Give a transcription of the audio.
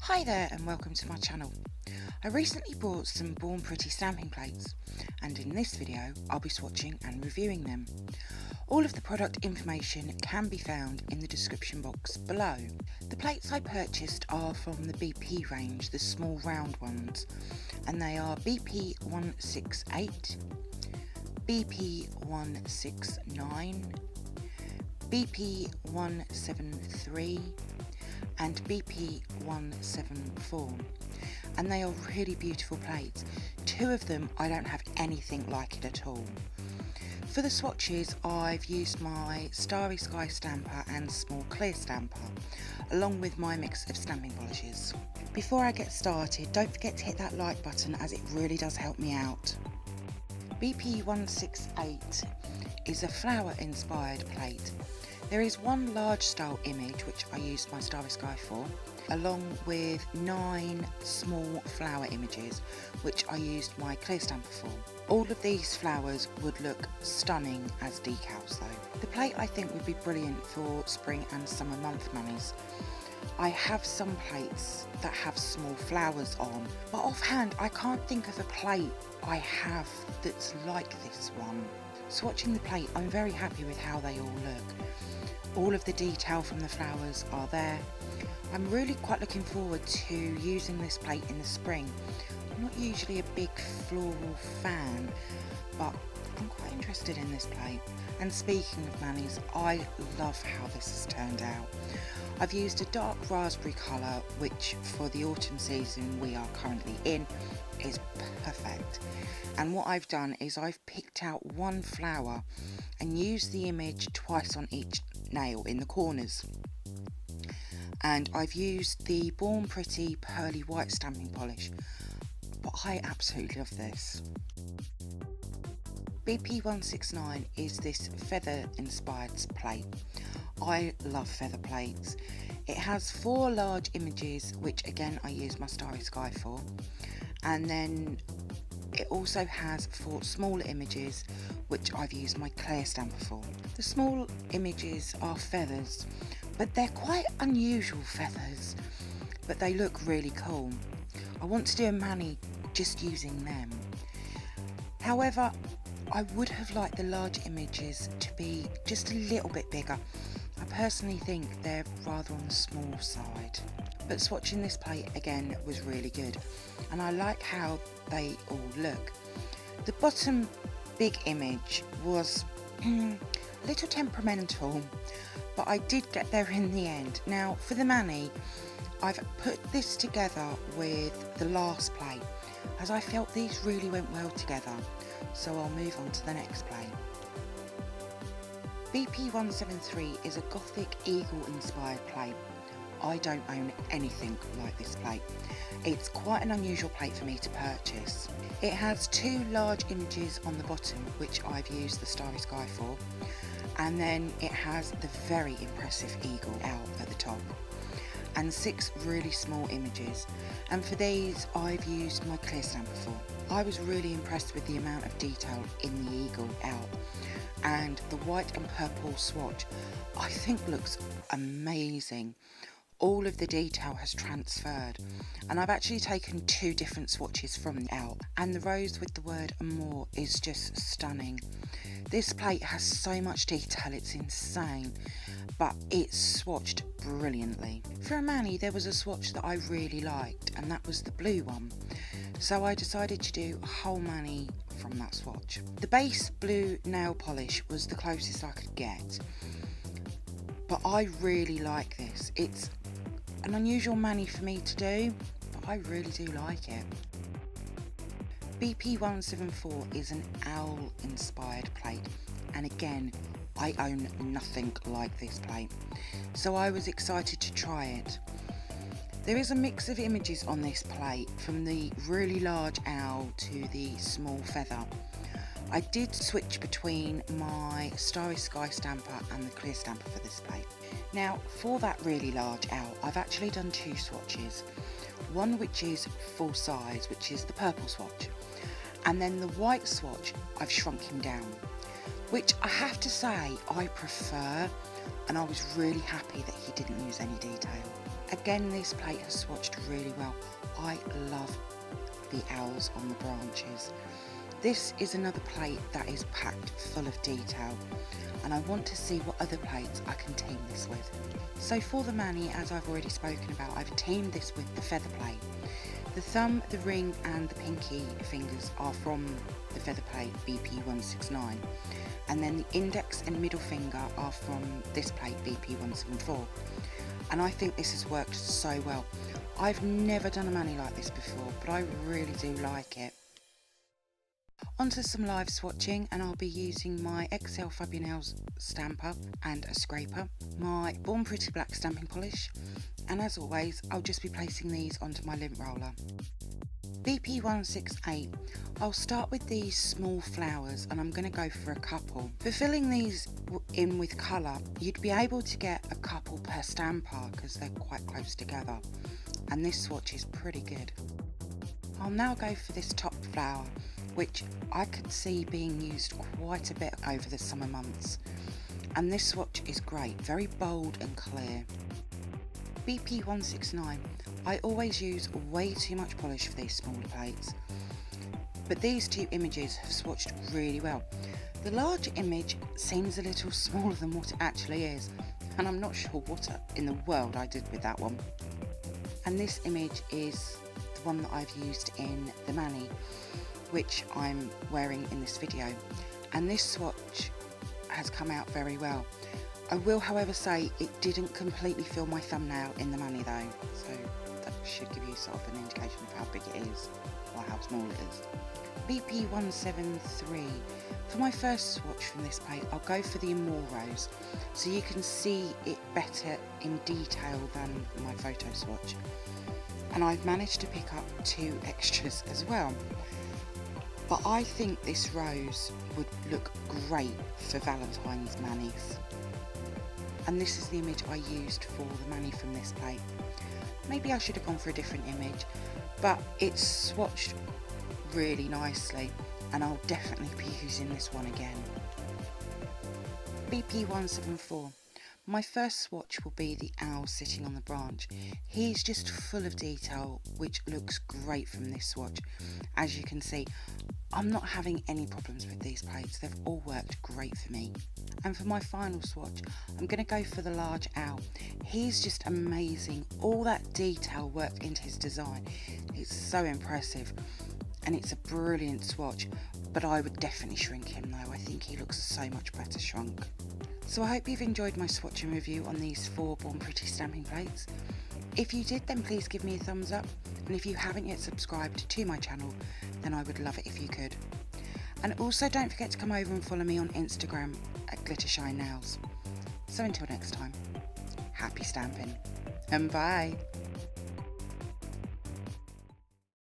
Hi there and welcome to my channel. I recently bought some Born Pretty stamping plates and in this video I'll be swatching and reviewing them. All of the product information can be found in the description box below. The plates I purchased are from the BP range, the small round ones, and they are BP-168, BP-169, BP-173 and BP-174, and they are really beautiful plates. Two of them I don't have anything like it at all. For the swatches I've used my Starry Sky stamper and small clear stamper along with my mix of stamping polishes. Before I get started, don't forget to hit that like button as it really does help me out. BP-168 is a flower inspired plate. There is one large style image which I used my Starry Sky for, along with 9 small flower images which I used my clear stamper for. All of these flowers would look stunning as decals though. The plate I think would be brilliant for spring and summer month manis. I have some plates that have small flowers on, but offhand I can't think of a plate I have that's like this one. Swatching the plate, I'm very happy with how they all look. All of the detail from the flowers are there. I'm really quite looking forward to using this plate in the spring. I'm not usually a big floral fan, but I'm quite interested in this plate. And speaking of manis, I love how this has turned out. I've used a dark raspberry colour, which for the autumn season we are currently in is perfect. And what I've done is I've picked out one flower and used the image twice on each nail in the corners. And I've used the Born Pretty pearly white stamping polish, but I absolutely love this. BP-169 is this feather inspired plate. I love feather plates. It has 4 large images, which again I use my Starry Sky for, and then it also has 4 smaller images which I've used my clear stamper for. The small images are feathers, but they're quite unusual feathers, but they look really cool. I want to do a mani just using them. However, I would have liked the large images to be just a little bit bigger. I personally think they're rather on the small side. But swatching this plate again was really good, and I like how they all look. The bottom big image was a little temperamental, but I did get there in the end. Now for the mani, I've put this together with the last plate as I felt these really went well together, so I'll move on to the next plate. BP-173 is a gothic eagle inspired plate. I don't own anything like this plate. It's quite an unusual plate for me to purchase. It has 2 large images on the bottom which I've used the Starry Sky for, and then it has the very impressive eagle out at the top and 6 really small images, and for these I've used my clear stamper for. I was really impressed with the amount of detail in the eagle out, and the white and purple swatch I think looks amazing. All of the detail has transferred, and I've actually taken 2 different swatches from the out, and the rose with the word amour is just stunning. This plate has so much detail, it's insane, but it's swatched brilliantly. For a mani there was a swatch that I really liked, and that was the blue one, so I decided to do a whole mani from that swatch. The base blue nail polish was the closest I could get, but I really like this. It's an unusual mani for me to do, but I really do like it. BP-174 is an owl inspired plate, and again I own nothing like this plate, so I was excited to try it. There is a mix of images on this plate, from the really large owl to the small feather. I did switch between my Starry Sky stamper and the clear stamper for this plate. Now for that really large owl I've actually done 2 swatches. One which is full size, which is the purple swatch, and then the white swatch I've shrunk him down, which I have to say I prefer, and I was really happy that he didn't use any detail. Again, this plate has swatched really well. I love the owls on the branches. This is another plate that is packed full of detail, and I want to see what other plates I can team this with. So for the mani, as I've already spoken about, I've teamed this with the feather plate. The thumb, the ring and the pinky fingers are from the feather plate BP-169, and then the index and middle finger are from this plate BP-174, and I think this has worked so well. I've never done a mani like this before, but I really do like it. Onto some live swatching, and I'll be using my XL Nails stamper and a scraper, my Born Pretty Black stamping polish, and as always I'll just be placing these onto my lint roller. BP-168, I'll start with these small flowers and I'm going to go for a couple. For filling these in with colour, you'd be able to get a couple per stamper because they're quite close together, and this swatch is pretty good. I'll now go for this top flower, which I could see being used quite a bit over the summer months, and this swatch is great, very bold and clear. BP-169, I always use way too much polish for these smaller plates, but these two images have swatched really well. The large image seems a little smaller than what it actually is, and I'm not sure what in the world I did with that one. And this image is the one that I've used in the mani, which I'm wearing in this video, and this swatch has come out very well. I will however say it didn't completely fill my thumbnail in the mani though, so that should give you sort of an indication of how big it is or how small it is. BP-173, for my first swatch from this plate I'll go for the Amore Rose, so you can see it better in detail than my photo swatch, and I've managed to pick up 2 extras as well. But I think this rose would look great for Valentine's manis. And this is the image I used for the mani from this plate. Maybe I should have gone for a different image, but it's swatched really nicely and I'll definitely be using this one again. BP-174. My first swatch will be the owl sitting on the branch. He's just full of detail, which looks great from this swatch. As you can see, I'm not having any problems with these plates, they've all worked great for me. And for my final swatch, I'm going to go for the large owl. He's just amazing, all that detail worked into his design. It's so impressive, and it's a brilliant swatch, but I would definitely shrink him though. I think he looks so much better shrunk. So I hope you've enjoyed my swatch and review on these 4 Born Pretty stamping plates. If you did, then please give me a thumbs up, and if you haven't yet subscribed to my channel, then I would love it if you could. And also don't forget to come over and follow me on Instagram at glittershinenails. So until next time, happy stamping and bye!